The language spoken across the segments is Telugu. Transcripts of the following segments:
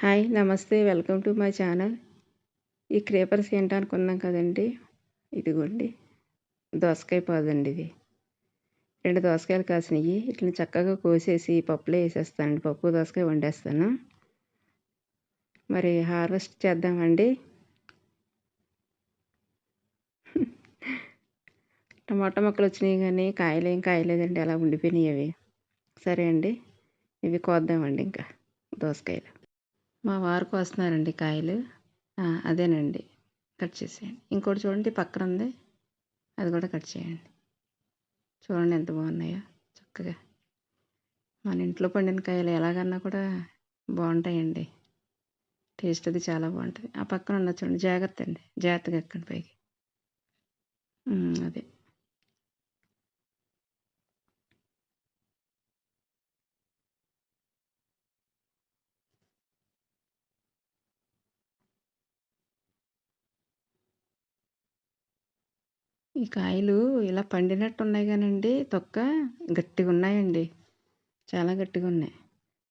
హాయ్ నమస్తే వెల్కమ్ టు మై ఛానల్. ఈ క్రేపర్స్ ఏంటి అనుకున్నాం కదండి. ఇదిగోండి దోసకాయ పాదండి. ఇది 2 దోసకాయలు కాసినవి. వీటిని చక్కగా కోసేసి పప్పులో వేసేస్తానండి. పప్పు దోసకాయ వండేస్తాను. మరి హార్వెస్ట్ చేద్దామండి. టమాటా మొక్కలు వచ్చినాయి కానీ కాయలు ఏం కాయలేదండి, అలా ఉండిపోయినాయి అవి. సరే అండి, ఇవి కోద్దామండి. ఇంకా దోసకాయలు మా వారు కోస్తున్నారండి కాయలు. అదేనండి, కట్ చేసేయండి. ఇంకోటి చూడండి పక్కన ఉంది, అది కూడా కట్ చేయండి. చూడండి ఎంత బాగున్నాయో. చక్కగా మన ఇంట్లో పండిన కాయలు ఎలాగన్నా కూడా బాగుంటాయండి. టేస్ట్ అది చాలా బాగుంటుంది. ఆ పక్కన ఉన్న చూడండి, జాగ్రత్త అండి, జాగ్రత్తగా ఎక్కండి పైకి. అదే ఈ కాయలు ఇలా పండినట్టు ఉన్నాయి కానండి, తొక్క గట్టిగా ఉన్నాయండి, చాలా గట్టిగా ఉన్నాయి.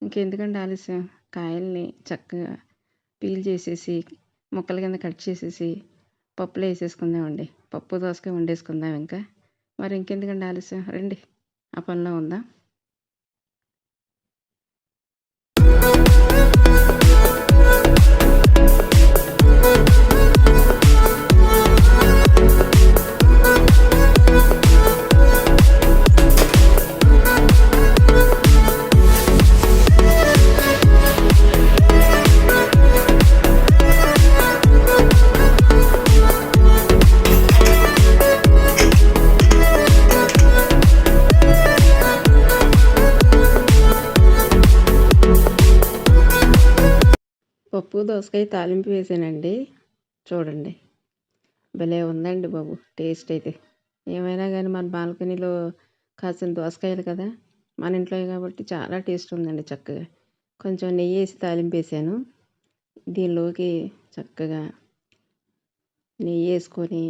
ఇంకెందుకంటే ఆలస్యం, కాయల్ని చక్కగా పీల్ చేసేసి ముక్కల కింద కట్ చేసేసి పప్పులో వేసేసుకుందామండి. పప్పు దోసకాయ వండేసుకుందాం. ఇంకా మరి ఇంకెందుకంటే ఆలస్యం, రండి ఆ పనిలో ఉందాం. పప్పు దోసకాయ తాలింపు వేసానండి. చూడండి భలే ఉందండి బాబు టేస్ట్ అయితే. ఏమైనా కానీ మన బాల్కనీలో కాసిన దోసకాయలు కదా, మన ఇంట్లో కాబట్టి చాలా టేస్ట్ ఉందండి. చక్కగా కొంచెం నెయ్యి వేసి తాలింపు వేసాను. దీనిలోకి చక్కగా నెయ్యి వేసుకొని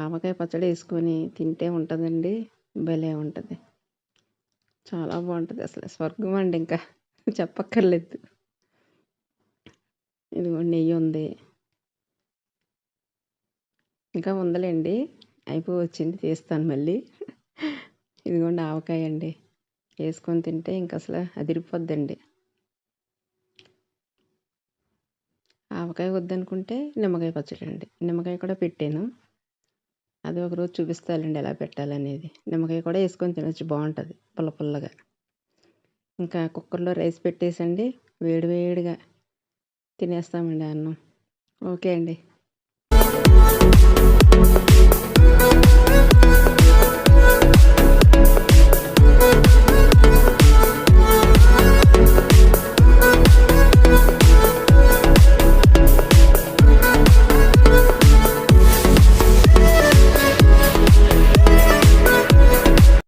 ఆవకాయ పచ్చడి వేసుకొని తింటే ఉంటుందండి, భలే ఉంటుంది. చాలా బాగుంటుంది, అసలు స్వర్గం అండి, ఇంకా చెప్పక్కర్లేదు. ఇదిగో నెయ్యి ఉంది, ఇంకా ఉందలేండి, అయిపోవచ్చింది, తీస్తాను మళ్ళీ. ఇదిగోండి ఆవకాయ అండి, వేసుకొని తింటే ఇంక అసలు అదిరిపోద్దండి. ఆవకాయ వద్దనుకుంటే నిమ్మకాయ పచ్చడి అండి, నిమ్మకాయ కూడా పెట్టాను. అది ఒకరోజు చూపిస్తానండి ఎలా పెట్టాలనేది. నిమ్మకాయ కూడా వేసుకొని తినొచ్చు, బాగుంటుంది పుల్ల పుల్లగా. ఇంకా కుక్కర్లో రైస్ పెట్టేసండి, వేడివేడిగా తినేస్తామండి అన్నం. ఓకే అండి.